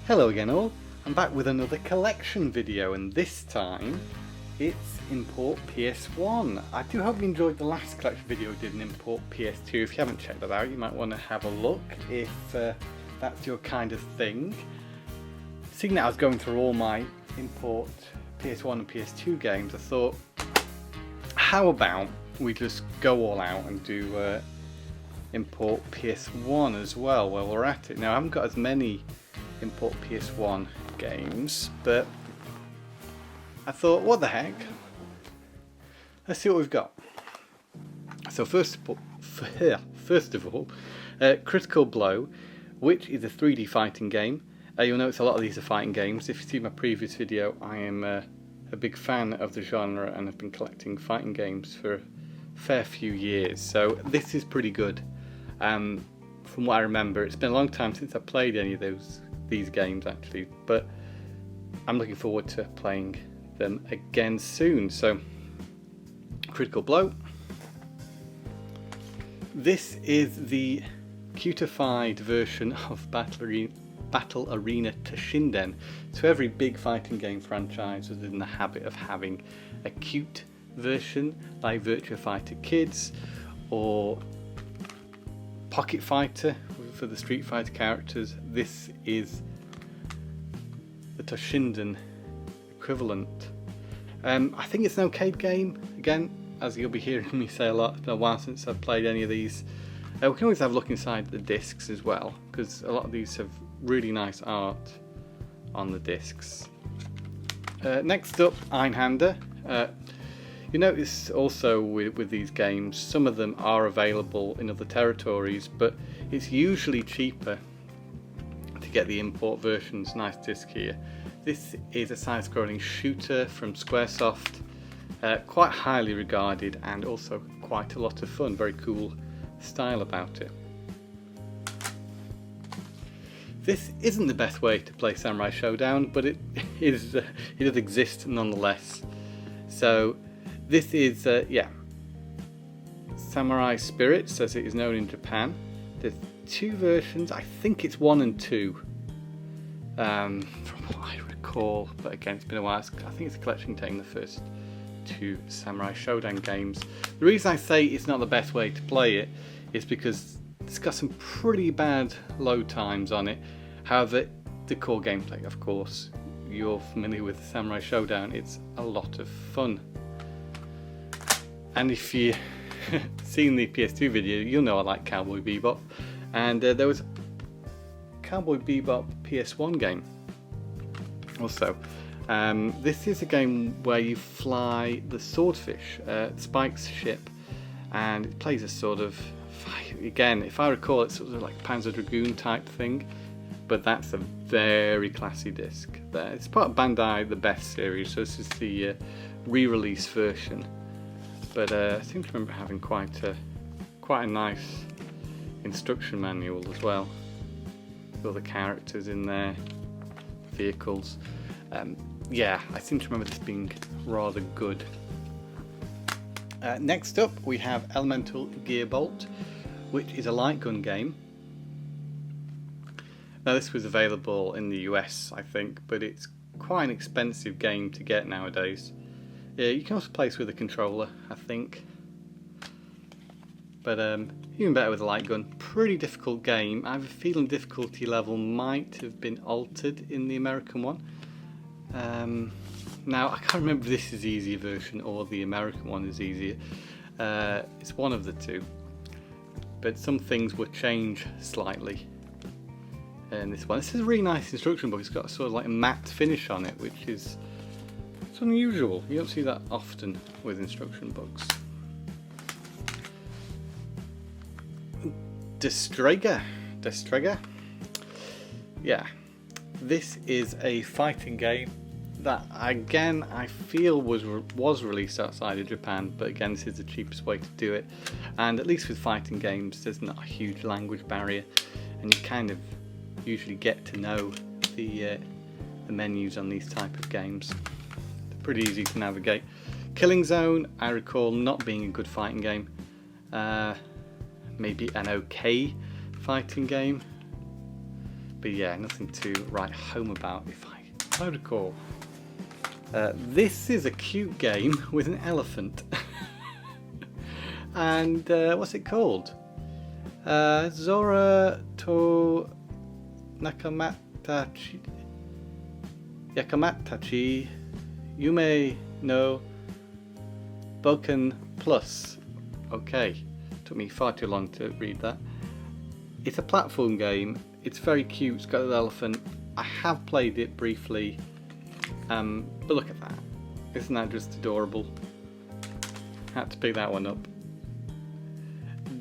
Hello again all, I'm back with another collection video and this time it's Import PS1. I do hope you enjoyed the last collection video we did in Import PS2. If you haven't checked that out you might want to have a look if that's your kind of thing. Seeing that I was going through all my Import PS1 and PS2 games, I thought how about we just go all out and do Import PS1 as well while we're at it. Now I haven't got as many Import PS1 games, but I thought, what the heck? Let's see what we've got. So first of all, Critical Blow, which is a 3D fighting game. You'll notice a lot of these are fighting games. If you see my previous video, I am a big fan of the genre and have been collecting fighting games for a fair few years. So this is pretty good. From what I remember, it's been a long time since I played any of these games actually, but I'm looking forward to playing them again soon. So Critical Blow. This is the cutified version of Battle Arena Toshinden. So every big fighting game franchise is in the habit of having a cute version like Virtua Fighter Kids or Pocket Fighter for the Street Fighter characters. This is the Toshinden equivalent. I think it's an arcade game, again, as you'll be hearing me say a lot. It's been a while since I've played any of these. We can always have a look inside the discs as well, because a lot of these have really nice art on the discs. Next up, Einhander. You notice also with these games, some of them are available in other territories, but it's usually cheaper to get the import versions. Nice disc here. This is a side-scrolling shooter from Squaresoft, quite highly regarded and also quite a lot of fun. Very cool style about it. This isn't the best way to play Samurai Showdown, but it does exist nonetheless. So this is Samurai Spirits, as it is known in Japan. There's two versions. I think it's 1 and 2, from what I recall. But again, it's been a while. I think it's a collection containing the first 2 Samurai Showdown games. The reason I say it's not the best way to play it is because it's got some pretty bad load times on it. However, the core gameplay, of course, you're familiar with Samurai Showdown. It's a lot of fun. And if you've seen the PS2 video, you'll know I like Cowboy Bebop. And there was a Cowboy Bebop PS1 game also. This is a game where you fly the Swordfish, Spike's ship, and it plays a sort of, again, if I recall, it's sort of like Panzer Dragoon type thing, but that's a very classy disc. It's part of Bandai The Best series, so this is the re-release version. But I seem to remember having quite a nice instruction manual as well, with all the characters in there, vehicles. Yeah, I seem to remember this being rather good. Next up we have Elemental Gearbolt, which is a light gun game. Now this was available in the US, I think, but it's quite an expensive game to get nowadays. You can also play this with a controller, I think. But even better with a light gun. Pretty difficult game. I have a feeling difficulty level might have been altered in the American one. Now I can't remember if this is the easier version or the American one is easier. It's one of the two. But some things will change slightly in this one. This is a really nice instruction book. It's got sort of like a matte finish on it, which is it's unusual. You don't see that often with instruction books. Destrager. Yeah, this is a fighting game that again I feel was released outside of Japan, but again this is the cheapest way to do it. And at least with fighting games, there's not a huge language barrier, and you kind of usually get to know the menus on these type of games. Pretty easy to navigate. Killing Zone, I recall not being a good fighting game. Maybe an okay fighting game. But yeah, nothing to write home about if I recall. This is a cute game with an elephant. And what's it called? Zora to Nakamatachi Yakamatachi Yume no Boken Plus. Okay, took me far too long to read that. It's a platform game. It's very cute. It's got an elephant. I have played it briefly, but look at that. Isn't that just adorable? Had to pick that one up.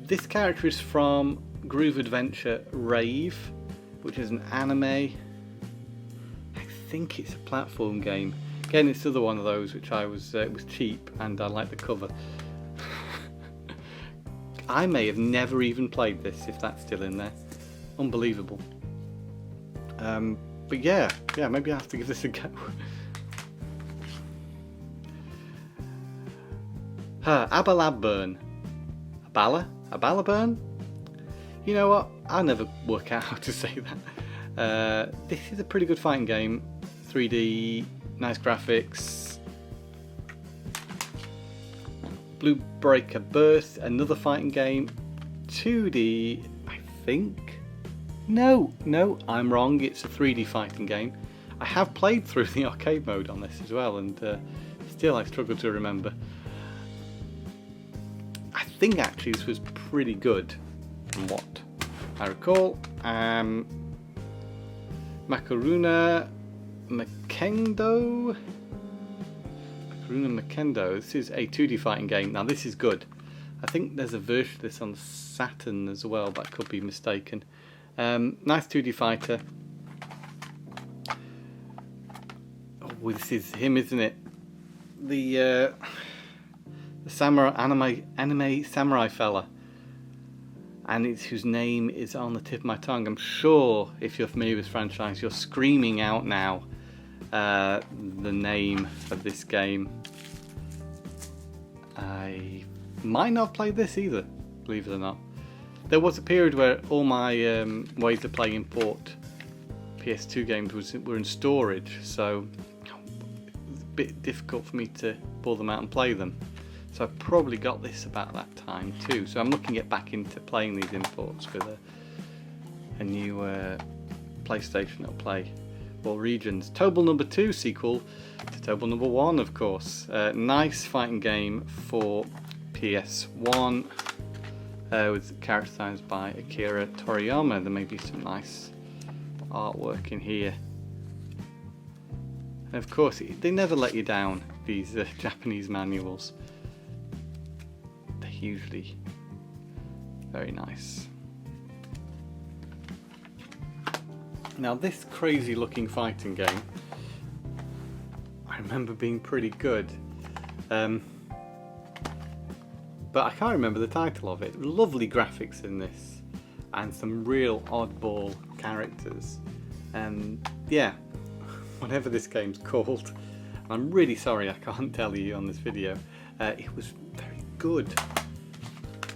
This character is from Groove Adventure Rave, which is an anime. I think it's a platform game. Again, it's another one of those which it was cheap and I like the cover. I may have never even played this if that's still in there. Unbelievable. But yeah, maybe I have to give this a go. Abalaburn. Abalaburn? You know what? I'll never work out how to say that. This is a pretty good fighting game. 3D, nice graphics. Blue Breaker Burst, another fighting game. 2D, I think. No, I'm wrong. It's a 3D fighting game. I have played through the arcade mode on this as well, and still I struggle to remember. I think actually this was pretty good from what I recall. Makaruna Makendo. This is a 2D fighting game. Now this is good. I think there's a version of this on Saturn as well, but I could be mistaken. Nice 2D fighter. Oh, this is him, isn't it? The samurai anime samurai fella, and it's whose name is on the tip of my tongue. I'm sure if you're familiar with this franchise, you're screaming out now the name of this game. I might not have played this either, believe it or not. There was a period where all my ways to play import PS2 games were in storage, so it was a bit difficult for me to pull them out and play them. So I probably got this about that time too. So I'm looking to get back into playing these imports with a new PlayStation that'll play all regions. Tobal number 2 sequel to Tobal number 1, of course. Nice fighting game for PS1, with characterized by Akira Toriyama. There may be some nice artwork in here. And of course, they never let you down, these Japanese manuals. They're usually very nice. Now this crazy looking fighting game, I remember being pretty good, but I can't remember the title of it. Lovely graphics in this and some real oddball characters, and yeah, whatever this game's called, I'm really sorry I can't tell you on this video, it was very good.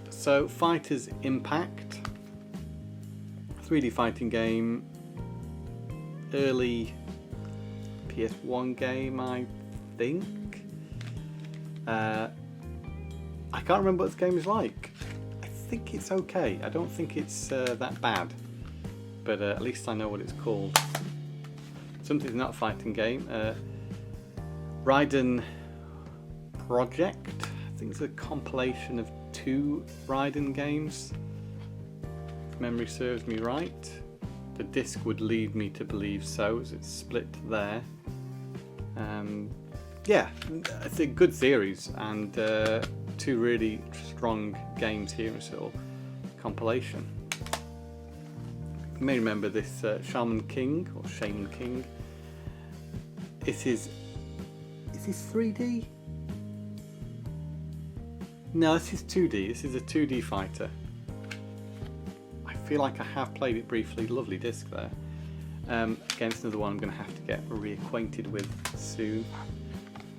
So Fighters Impact, 3D fighting game, early PS1 game, I think. I can't remember what this game is like. I think it's okay. I don't think it's that bad, but at least I know what it's called. Something's not a fighting game. Raiden Project. I think it's a compilation of 2 Raiden games, if memory serves me right. The disc would lead me to believe so, as it's split there. Yeah, it's a good series, and 2 really strong games here in a sort of compilation. You may remember this Shaman King, or Shaman King. Is this 3D? No, this is 2D. This is a 2D fighter. I feel like I have played it briefly. Lovely disc there. Again, it's another one I'm going to have to get reacquainted with soon.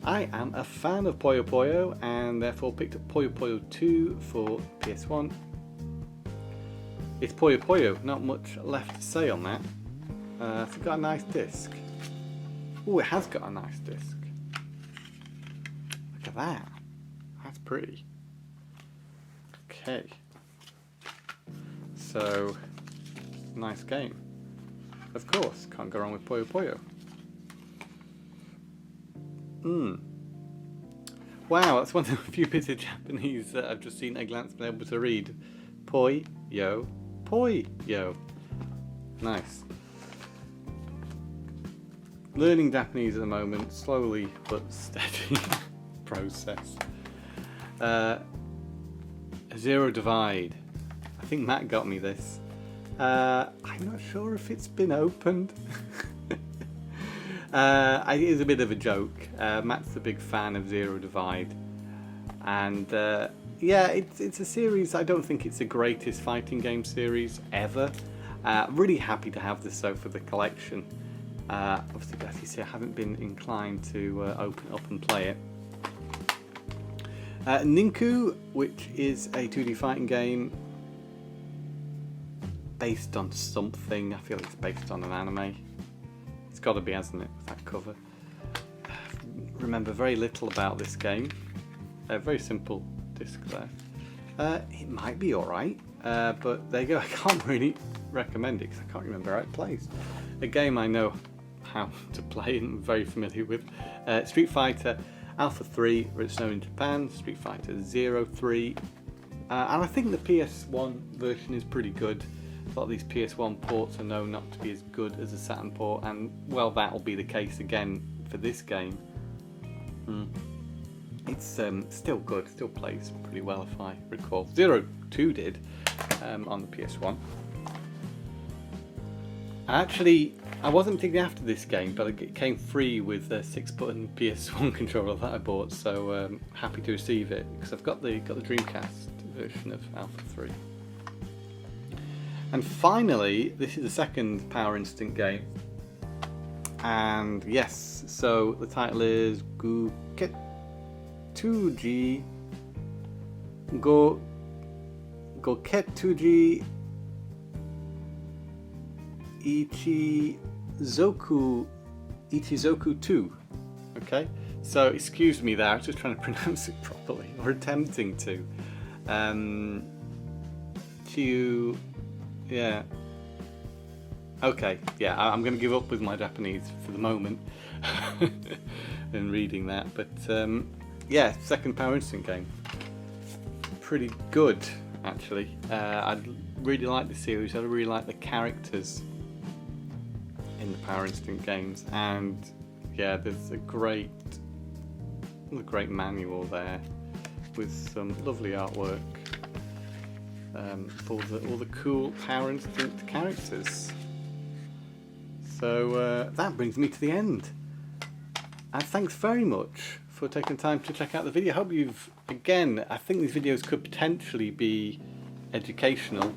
I am a fan of Puyo Puyo, and therefore picked up Puyo Puyo 2 for PS1. It's Puyo Puyo, not much left to say on that. Has it got a nice disc? Oh, it has got a nice disc. Look at that. That's pretty. Okay. So, nice game. Of course, can't go wrong with Puyo Puyo. Wow, that's one of the few bits of Japanese that I've just seen at a glance been able to read. Poi, yo, poi, yo. Nice. Learning Japanese at the moment, slowly but steady process. Zero Divide. I think Matt got me this. I'm not sure if it's been opened. It is a bit of a joke. Matt's a big fan of Zero Divide, and yeah, it's a series. I don't think it's the greatest fighting game series ever. Really happy to have this though for the collection. Obviously, as you see, I haven't been inclined to open up and play it. Ninku, which is a 2D fighting game based on something. I feel it's based on an anime. It's got to be, hasn't it, with that cover. Remember very little about this game. Very simple disc there. It might be alright, but there you go. I can't really recommend it because I can't remember how it plays. A game I know how to play and I'm very familiar with. Street Fighter Alpha 3, or it's known in Japan, Street Fighter 03. And I think the PS1 version is pretty good. A lot of these PS1 ports are known not to be as good as a Saturn port, and well, that'll be the case again for this game. It's still good, still plays pretty well if I recall. 02 did on the PS1. Actually, I wasn't particularly after this game, but it came free with a 6-button PS1 controller that I bought, so happy to receive it because I've got the Dreamcast version of Alpha 3. And finally, this is the second Power Instinct game. And yes, so the title is Goketuji Ichizoku 2. Okay, so excuse me there, I was just trying to pronounce it properly, or attempting to. Yeah. Okay, yeah, I'm going to give up with my Japanese for the moment and reading that, but yeah, second Power Instinct game. Pretty good, actually. I really like the series, I really like the characters in the Power Instinct games, and yeah, there's a great manual there with some lovely artwork. For all the cool Power Instinct characters. So that brings me to the end. And thanks very much for taking time to check out the video. I hope you've, again, I think these videos could potentially be educational.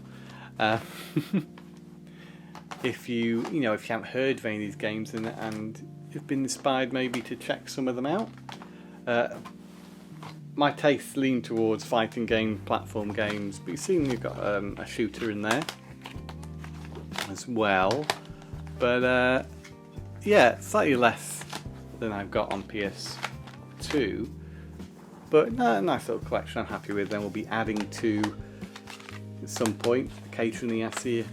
If you haven't heard of any of these games and you've been inspired maybe to check some of them out. My tastes lean towards fighting game, platform games, but you've seen you've got a shooter in there as well. But yeah, slightly less than I've got on PS2. But no, a nice little collection I'm happy with. Then we'll be adding to at some point. Occasionally I see an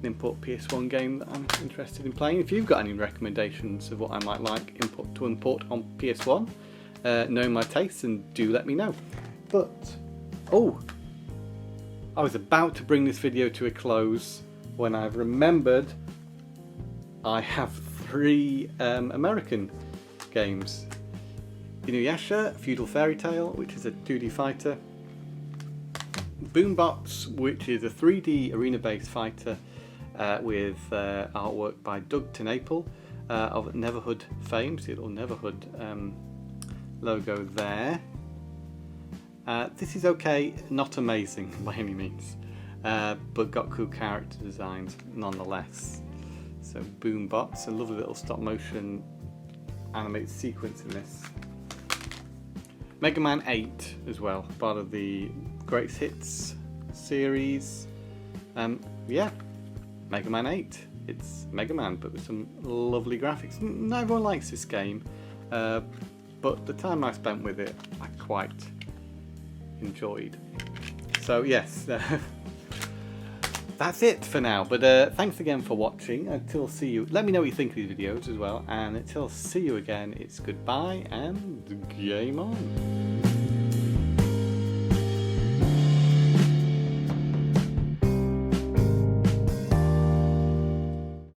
import PS1 game that I'm interested in playing. If you've got any recommendations of what I might like to import on PS1, know my tastes and do let me know. But I was about to bring this video to a close when I've remembered I have 3 American games. Inuyasha, Feudal Fairy Tale, which is a 2D fighter. Boombots, which is a 3D arena-based fighter with artwork by Doug Tenaple of Neverhood fame. See a little Neverhood logo there. This is okay, not amazing by any means, but got cool character designs nonetheless. So Boombots, a lovely little stop motion animated sequence in this. Mega Man 8 as well, part of the Greatest Hits series. Yeah, Mega Man 8. It's Mega Man, but with some lovely graphics. Not everyone likes this game, but the time I spent with it, I quite enjoyed. So yes, that's it for now. But thanks again for watching. Until see you. Let me know what you think of these videos as well. And until see you again, it's goodbye and game on.